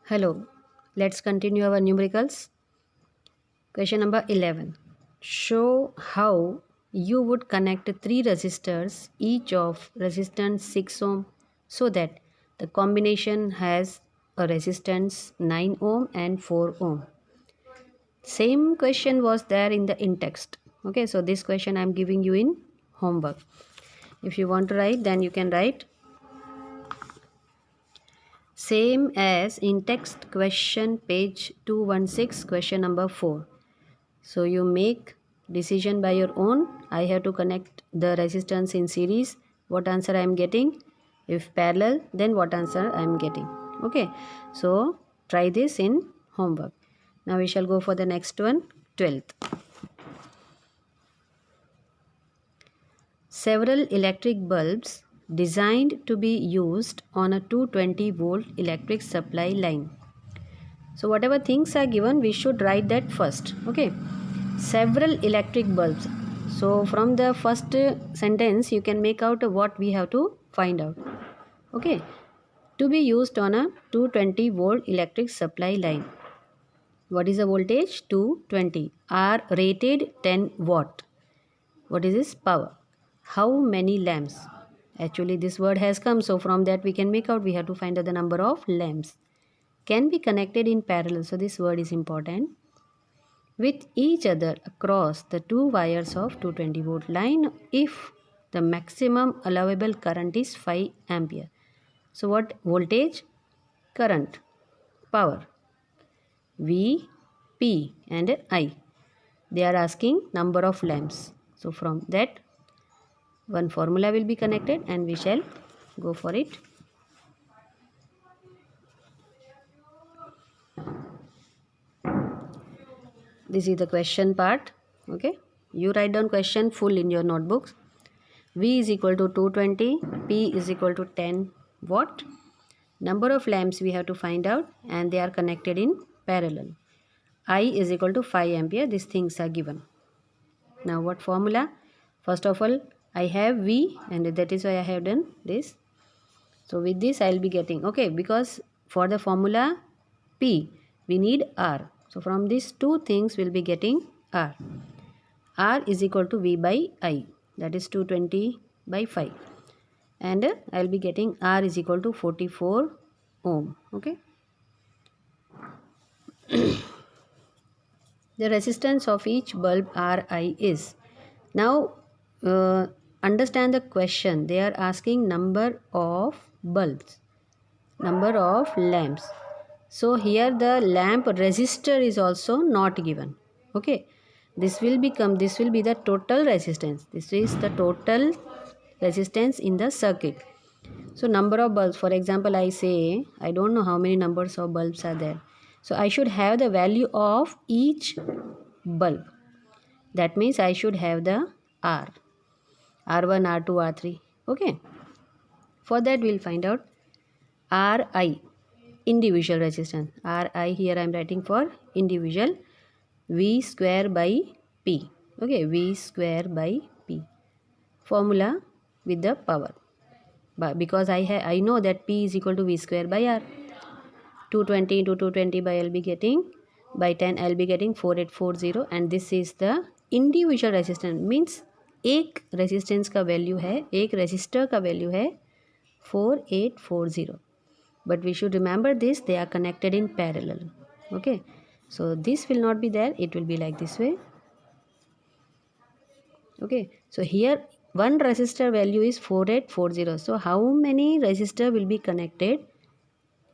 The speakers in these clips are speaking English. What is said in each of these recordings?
Hello, let's continue our numericals. Question number 11. Show how you would connect three resistors, each of resistance 6 ohm, so that the combination has a resistance 9 ohm and 4 ohm. Same question was there in the in text. Okay, so this question I am giving you in homework. If you want to write, then you can write same as in text question page 216, question number 4. So you make decision by your own. I have to connect the resistance in series. What answer I am getting? If parallel, then what answer I am getting? Okay. So try this in homework. Now we shall go for the next one, 12th. Several electric bulbs designed to be used on a 220 volt electric supply line. So whatever things are given, we should write that first. Okay. Several electric bulbs. So from the first sentence, you can make out what we have to find out. Okay. To be used on a 220 volt electric supply line. What is the voltage? 220. R rated 10 watt. What is this? Power. How many lamps? Actually, this word has come. So from that we can make out, we have to find out the number of lamps. Can be connected in parallel. So this word is important. With each other across the two wires of 220 volt line if the maximum allowable current is 5 ampere. So what voltage? Current. Power. V, P and I. They are asking number of lamps. So from that one formula will be connected and we shall go for it. This is the question part. Okay. You write down question full in your notebooks. V is equal to 220, P is equal to 10 watt. Number of lamps we have to find out and they are connected in parallel. I is equal to 5 ampere. These things are given. Now what formula? First of all, I have V and that is why I have done this. So with this I will be getting, okay, because for the formula P we need R. So from these two things we will be getting R. R is equal to V by I, that is 220 by 5. And I will be getting R is equal to 44 ohm. Okay. The resistance of each bulb Ri is. Now understand the question. They are asking number of bulbs, number of lamps. So here the lamp resistor is also not given. Okay. This will be the total resistance. This is the total resistance in the circuit. So number of bulbs, for example, I say I don't know how many numbers of bulbs are there. So I should have the value of each bulb. That means I should have the R. R1, R2, R3. Okay. For that we'll find out Ri, individual resistance. Ri here I am writing for individual. V square by P. Okay. V square by P. Formula with the power. But because I know that P is equal to V square by R. 220 into 220 by I'll be getting, by 10 I'll be getting 4840 and this is the individual resistance, means एक resistance का value है, एक resistor का value है 4840. But we should remember this, they are connected in parallel. Okay. So this will not be there, it will be like this way. Okay. So here one resistor value is 4840. So how many resistor will be connected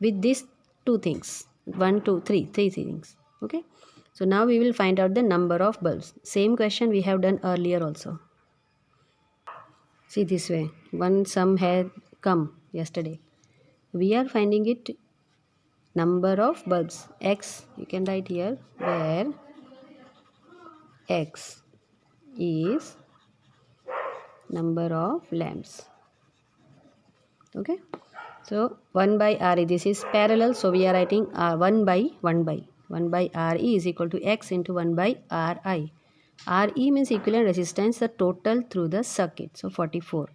with these two things? 1, 2, 3 things. Okay. So now we will find out the number of bulbs. Same question we have done earlier also. See this way. One sum had come yesterday. We are finding it number of bulbs. X you can write here, where X is number of lamps. Okay. So 1 by Re, this is parallel. So we are writing 1 by Re is equal to X into 1 by Ri. Re means equivalent resistance, the total through the circuit. So 44.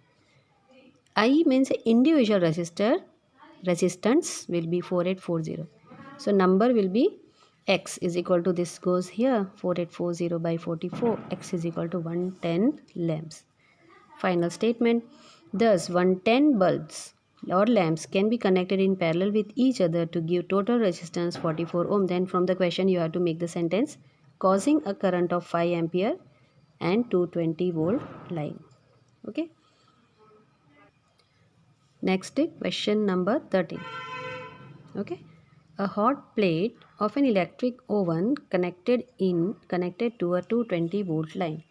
I means individual resistor, resistance will be 4840. So number will be x is equal to, this goes here, 4840 by 44, x is equal to 110 lamps. Final statement. Thus 110 bulbs or lamps can be connected in parallel with each other to give total resistance 44 ohm. Then from the question you have to make the sentence, causing a current of 5 ampere and 220 volt line. Okay. Next question number 13. Okay. A hot plate of an electric oven connected to a 220 volt line.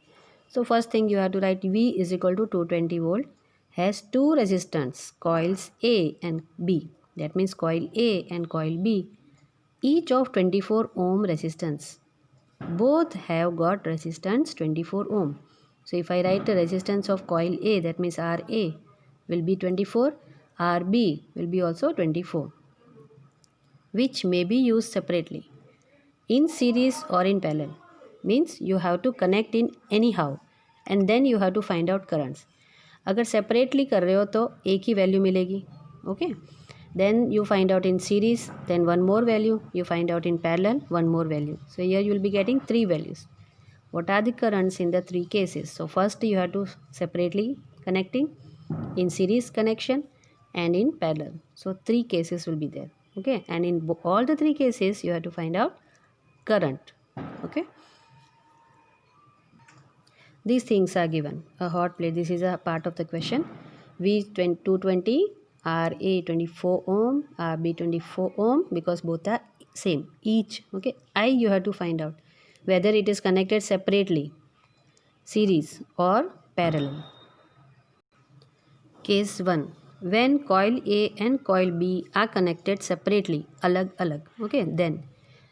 So first thing you have to write, V is equal to 220 volt, has two resistance, coils A and B. That means coil A and coil B, each of 24 ohm resistance. Both have got resistance 24 ohm. So if I write the resistance of coil A, that means RA will be 24, RB will be also 24, which may be used separately, in series or in parallel. Means you have to connect in anyhow and then you have to find out currents. अगर separately कर रहे हो तो एक ही value मिलेगी. Okay. Then you find out in series, then one more value. You find out in parallel, one more value. So here you will be getting three values. What are the currents in the three cases? So first you have to separately connecting, in series connection and in parallel. So three cases will be there. Okay. And in all the three cases you have to find out current. Okay. These things are given. A hot plate, this is a part of the question. V 220, RA 24 ohm, RB 24 ohm, because both are same, each. Okay. I you have to find out whether it is connected separately, series or parallel. Case 1. When coil A and coil B are connected separately, alag alag. Okay. Then,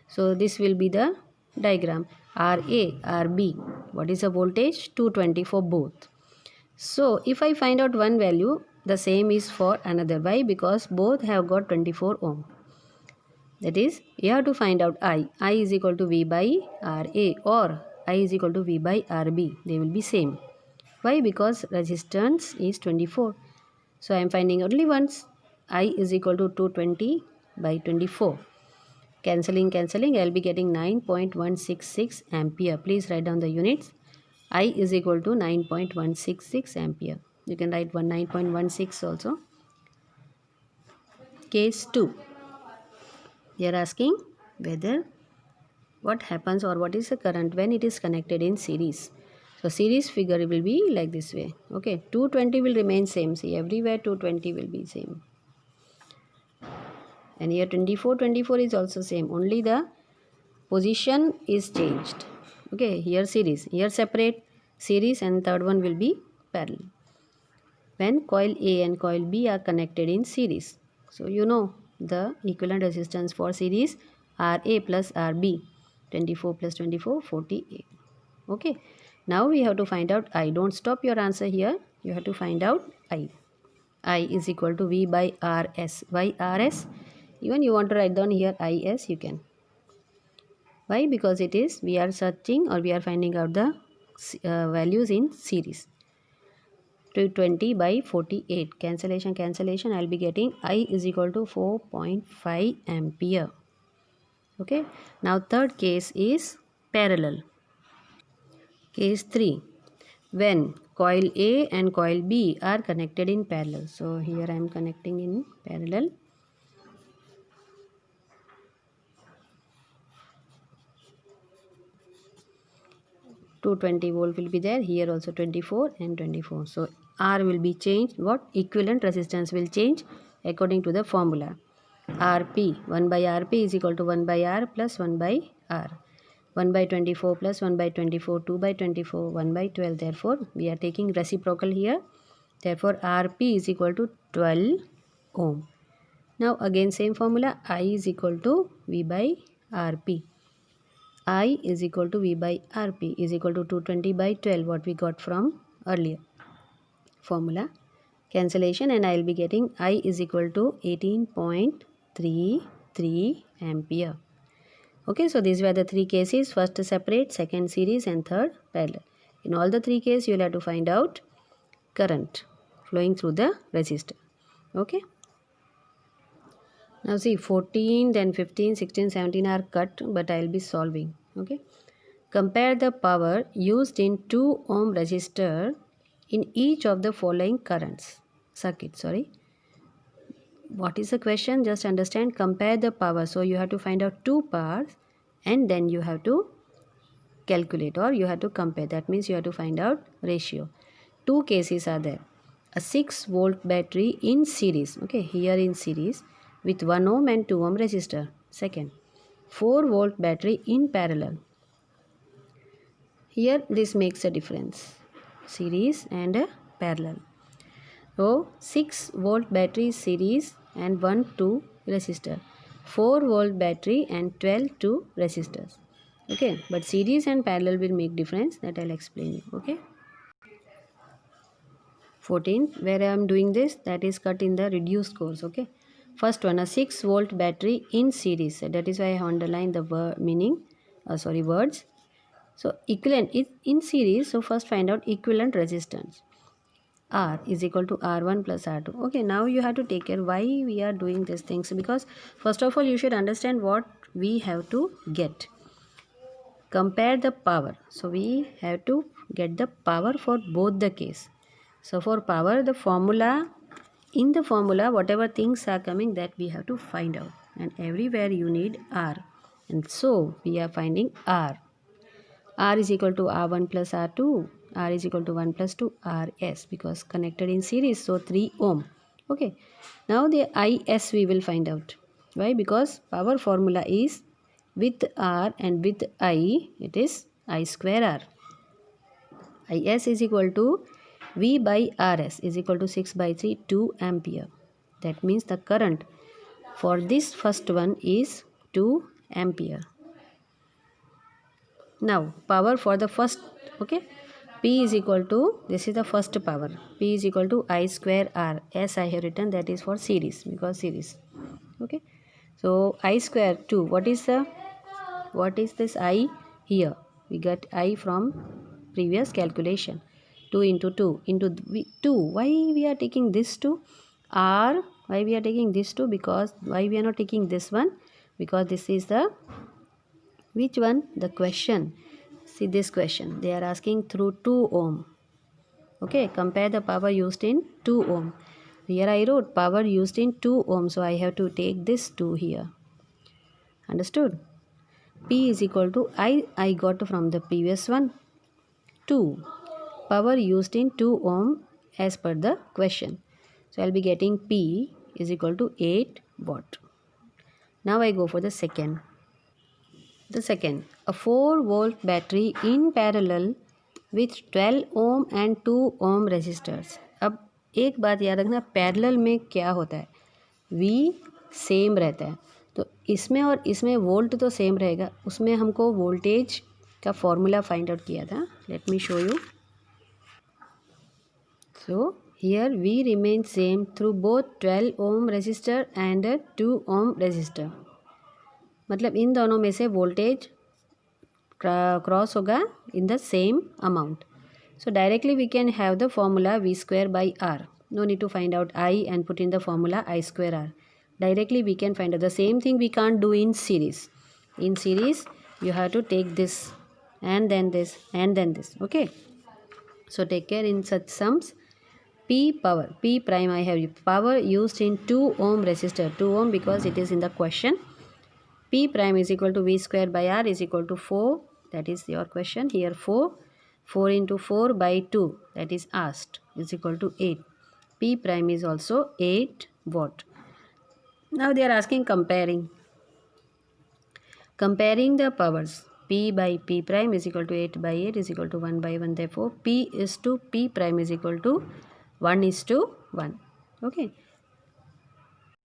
so this will be the diagram. RA, RB. What is the voltage? 220 for both. So if I find out one value, the same is for another. Why? Because both have got 24 ohm. That is, you have to find out I. I is equal to V by RA or I is equal to V by RB. They will be same. Why? Because resistance is 24. So I am finding only once. I is equal to 220 by 24. Cancelling, I will be getting 9.166 ampere. Please write down the units. I is equal to 9.166 ampere. You can write 9.16 also. Case 2. They are asking whether what happens or what is the current when it is connected in series. So series figure will be like this way. Okay, 220 will remain same. See, everywhere 220 will be same. And here 24 is also same. Only the position is changed. Okay, here series, here separate, series, and third one will be parallel. When coil A and coil B are connected in series. So you know the equivalent resistance for series, RA plus RB, 24 plus 24, 48. Okay. Now we have to find out I. Don't stop your answer here. You have to find out I. I is equal to V by RS. Why RS? Even you want to write down here IS, you can. Why? Because it is, we are searching or we are finding out the values in series. 220 by 48. Cancellation. I will be getting I is equal to 4.5 ampere. Okay. Now third case is parallel. Case 3. When coil A and coil B are connected in parallel. So here I am connecting in parallel. Two 20 volt will be there. Here also 24 and 24. So R will be changed. What? Equivalent resistance will change according to the formula. RP, 1 by RP is equal to 1 by R plus 1 by R. 1 by 24 plus 1 by 24, 2 by 24, 1 by 12. Therefore, we are taking reciprocal here. Therefore, RP is equal to 12 ohm. Now, again same formula, I is equal to V by RP. I is equal to V by RP is equal to 220 by 12, what we got from earlier formula. Cancellation, and I will be getting I is equal to 18.33 ampere. Okay, so these were the three cases. First separate, second series, and third parallel. In all the three cases, you will have to find out current flowing through the resistor. Okay. Now see 14, then 15, 16, 17 are cut, but I will be solving. Okay. Compare the power used in 2 ohm resistor in each of the following circuit. What is the question? Just understand, compare the power. So you have to find out two powers and then you have to calculate, or you have to compare. That means you have to find out ratio. Two cases are there. A 6-volt battery in series, okay, here in series with 1 ohm and 2 ohm resistor. Second, 4-volt battery in parallel. Here this makes a difference, series and parallel. So 6-volt battery series and 1 2 resistor. 4-volt battery and 12 2 resistors. Okay, but series and parallel will make difference, that I'll explain you. Okay. 14, where I am doing this, that is cut in the reduced course. Okay. First one, a 6-volt battery in series. That is why I underline the words. So equivalent is in series. So first find out equivalent resistance. R is equal to R1 plus R2. Okay, now you have to take care why we are doing these things, because first of all you should understand what we have to get. Compare the power. So we have to get the power for both the case. So for power, in the formula whatever things are coming, that we have to find out, and everywhere you need R, and so we are finding R. R is equal to R1 plus R2. R is equal to 1 plus 2 RS, because connected in series, so 3 ohm. Okay. Now the IS we will find out. Why? Because power formula is with R and with I, it is I square R. IS is equal to V by RS is equal to 6 by 3, 2 ampere. That means the current for this first one is 2 ampere. Now power for the first, okay, P is equal to, this is the first power, P is equal to I square R. S I have written, that is for series, because series. Okay, so I square 2, what is this I here? We got I from previous calculation. 2 into 2 into 2. Why we are taking this 2? R, why we are taking this 2? Because why we are not taking this one? Because this is the, which one? The question. See this question. They are asking through 2 ohm. Okay, compare the power used in 2 ohm. Here I wrote power used in 2 ohm. So I have to take this 2 here. Understood? P is equal to I got from the previous one 2. Power used in 2 ohm as per the question. So I'll be getting P is equal to 8 watt. Now I go for the second. The second, a 4-volt battery in parallel with 12 ohm and 2 ohm resistors. अब एक बात याद रखना, parallel में क्या होता है, V same रहता है, तो इसमें और इसमें वोल्ट तो सेम रहेगा, उसमें हमको वोल्टेज का फॉर्मूला फाइंड आउट किया था. Let me show you. So here V remains same through both 12 ohm resistor and 2 ohm resistor. मतलब इन दोनों में से वोल्टेज क्रॉस होगा in the same amount. So directly we can have the formula V square by R. No need to find out I and put in the formula I square R. Directly we can find out. The same thing we can't do in series. In series you have to take this and then this and then this. Okay. So take care in such sums. P power, P prime I have power used in 2 ohm resistor. 2 ohm because it is in the question. P prime is equal to V square by R is equal to 4. That is your question. Here 4. 4 into 4 by 2, that is asked, is equal to 8. P prime is also 8 watt. Now they are asking comparing. Comparing the powers. P by P prime is equal to 8 by 8 is equal to 1 by 1. Therefore, P is to P prime is equal to 1 is to 1. Okay.